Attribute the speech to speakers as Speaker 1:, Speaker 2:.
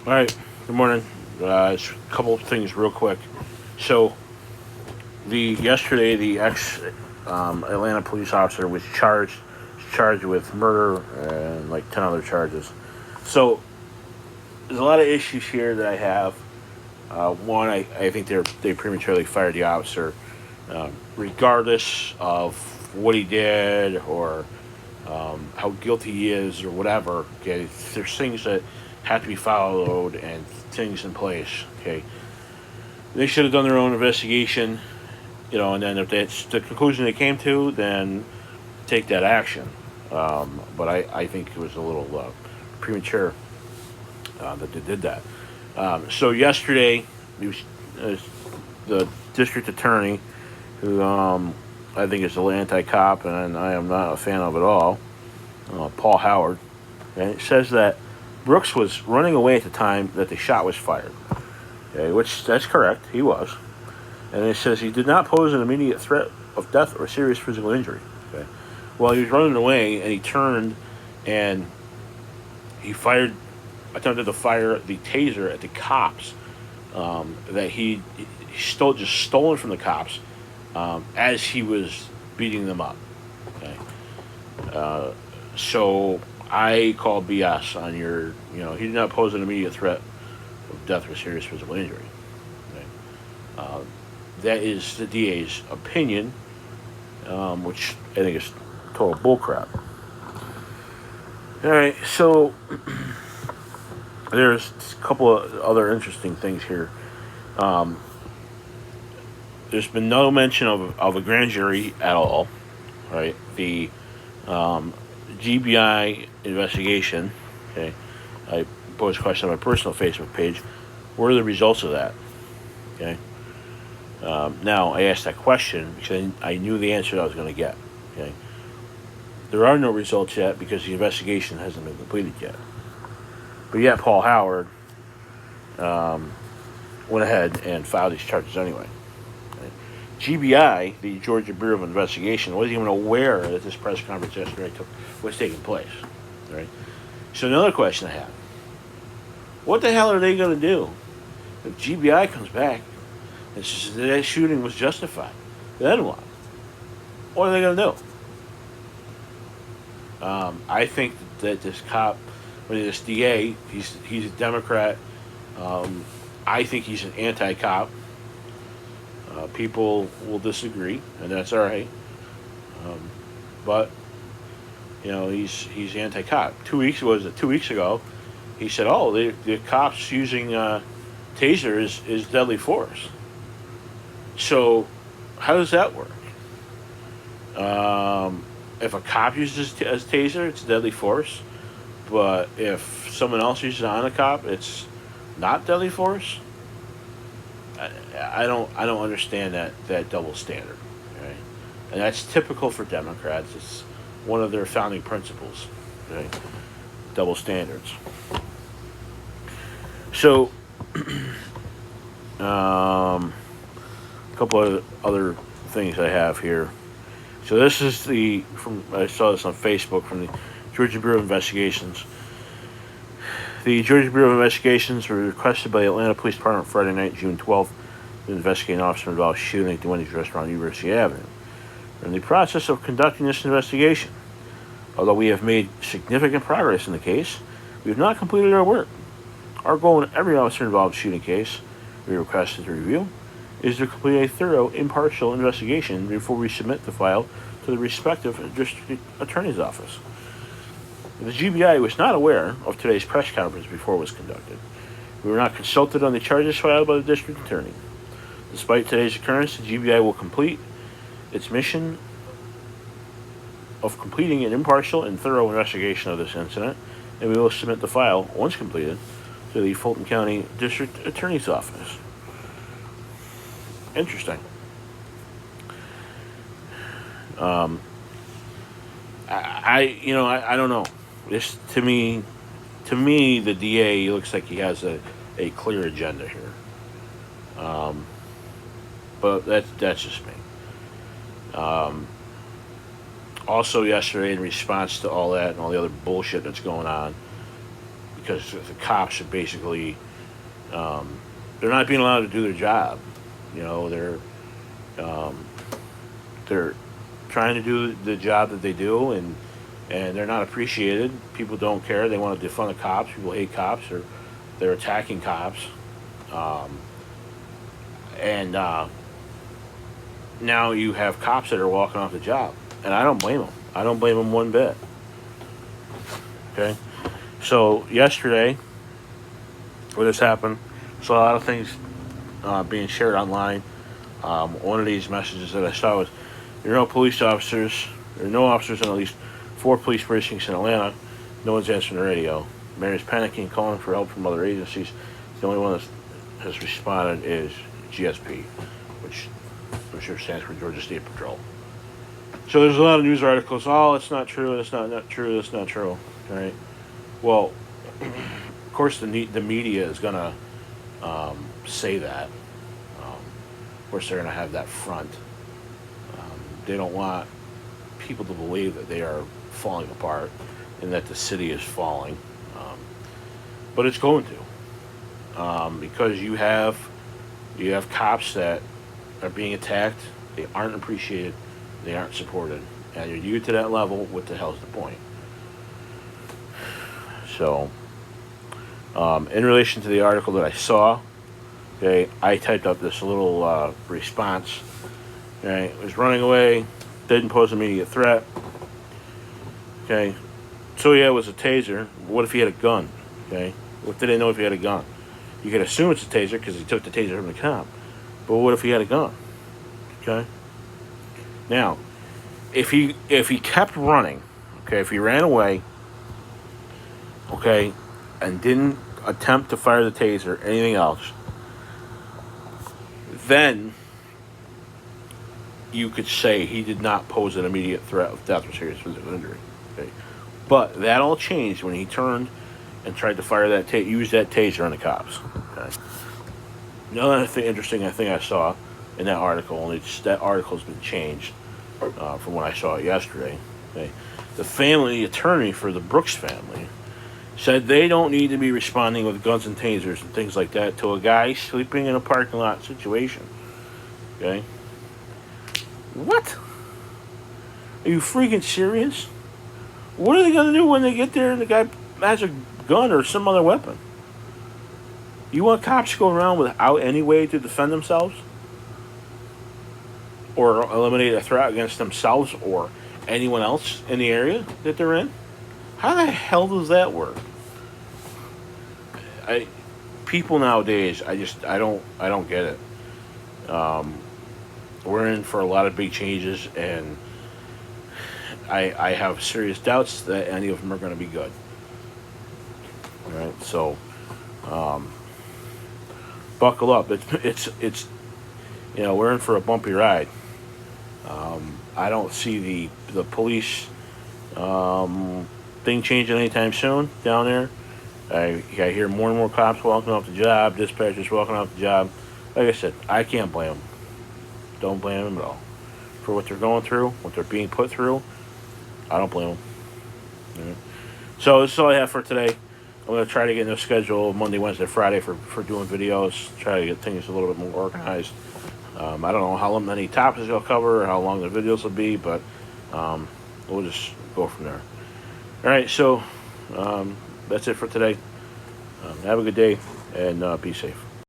Speaker 1: All right. Good morning. Just a couple of things real quick. So yesterday the ex Atlanta police officer was charged with murder and like 10 other charges. So there's a lot of issues here that I have. One, I think they prematurely fired the officer, regardless of what he did or how guilty he is or whatever. Okay, there's things that have to be followed and things in place. Okay, they should have done their own investigation, and then if that's the conclusion they came to, then take that action. But I think it was a little premature that they did that. So yesterday, it was, the district attorney, who I think is a little anti-cop, and I am not a fan of at all, Paul Howard, and it says that Brooks was running away at the time that the shot was fired. Okay, which that's correct, he was. And it says he did not pose an immediate threat of death or serious physical injury. Okay, well, he was running away and he turned and he attempted to fire the taser at the cops, that he stolen from the cops, as he was beating them up. Okay, so I call BS on he did not pose an immediate threat of death or serious physical injury. Okay? That is the DA's opinion, which I think is total bullcrap. All right, so there's a couple of other interesting things here. There's been no mention of a grand jury at all, right? The GBI investigation, okay, I posed a question on my personal Facebook page. What are the results of that? Okay. Now, I asked that question because I knew the answer I was going to get. Okay. There are no results yet because the investigation hasn't been completed yet. But yet, Paul Howard went ahead and filed these charges anyway. Okay. GBI, the Georgia Bureau of Investigation, wasn't even aware that this press conference yesterday was taking place. Right. So another question I have: what the hell are they going to do if GBI comes back and says that shooting was justified? Then what? What are they going to do? I think that this this DA, he's a Democrat. I think he's an anti-cop. People will disagree, and that's all right. But he's anti-cop. 2 weeks ago, he said, "Oh, the cops using taser is deadly force." So, how does that work? If a cop uses a taser, it's deadly force. But if someone else uses it on a cop, it's not deadly force. I don't understand that double standard. Okay? And that's typical for Democrats. It's one of their founding principles. Okay? Double standards. So, a couple of other things I have here. So this is I saw this on Facebook from the Georgia Bureau of Investigations. The Georgia Bureau of Investigations were requested by the Atlanta Police Department Friday night, June 12th, to investigate an officer involved shooting at the Wendy's restaurant on University Avenue. We're in the process of conducting this investigation. Although we have made significant progress in the case, we have not completed our work. Our goal in every officer involved shooting case we requested to review is to complete a thorough, impartial investigation before we submit the file to the respective district attorney's office. The GBI was not aware of today's press conference before it was conducted. We were not consulted on the charges filed by the district attorney. Despite today's occurrence, the GBI will complete its mission of completing an impartial and thorough investigation of this incident, and we will submit the file, once completed, to the Fulton County District Attorney's Office. Interesting. I don't know. This to me, the DA looks like he has a clear agenda here. But that's just me. Also, yesterday, in response to all that and all the other bullshit that's going on, the because the cops are basically they're not being allowed to do their job. You know, they're trying to do the job that they do, and they're not appreciated. People don't care. They want to defund the cops. People hate cops, or they're attacking cops. And now you have cops that are walking off the job, and I don't blame them. I don't blame them one bit. Okay, so yesterday, when this happened, saw a lot of things being shared online. One of these messages that I saw was, "There are no police officers. There are no officers in at least 4 police precincts in Atlanta. No one's answering the radio. Mayor's panicking, calling for help from other agencies. The only one that has responded is GSP, which I'm sure stands for Georgia State Patrol." So there's a lot of news articles. Oh, it's not true. It's not true. It's not true. All right. Well, of course the media is gonna say that. Of course they're gonna have that front. They don't want people to believe that they are falling apart and that the city is falling, but it's going to, because you have cops that are being attacked. They aren't appreciated. They aren't supported, and you're to that level. What the hell's the point? So, in relation to the article that I saw, okay, I typed up this little response. Okay, was running away, didn't pose an immediate threat. Okay, so yeah, it was a taser. What if he had a gun? Okay, what did they know if he had a gun? You could assume it's a taser because he took the taser from the cop. But what if he had a gun? Okay. Now, if he kept running, okay, if he ran away, okay, and didn't attempt to fire the taser or anything else, then you could say he did not pose an immediate threat of death or serious physical injury. Okay, but that all changed when he turned and tried to fire that use that taser on the cops. Okay. Another thing interesting I think I saw in that article, only that article's been changed from when I saw it yesterday. Okay. The attorney for the Brooks family said they don't need to be responding with guns and tasers and things like that to a guy sleeping in a parking lot situation. Okay? What? Are you freaking serious? What are they going to do when they get there and the guy has a gun or some other weapon? You want cops to go around without any way to defend themselves? Or eliminate a threat against themselves or anyone else in the area that they're in? How the hell does that work? People nowadays, I don't get it. We're in for a lot of big changes, and I have serious doubts that any of them are going to be good. All right, so buckle up. It's we're in for a bumpy ride. I don't see the police thing changing anytime soon down there. I hear more and more cops walking off the job, dispatchers walking off the job. Like I said, I can't blame them. Don't blame them at all for what they're going through, what they're being put through. I don't blame them. Right. So this is all I have for today. I'm going to try to get in a schedule Monday, Wednesday, Friday for doing videos. Try to get things a little bit more organized. I don't know how many topics I'll cover or how long the videos will be, but we'll just go from there. All right, so that's it for today. Have a good day and be safe.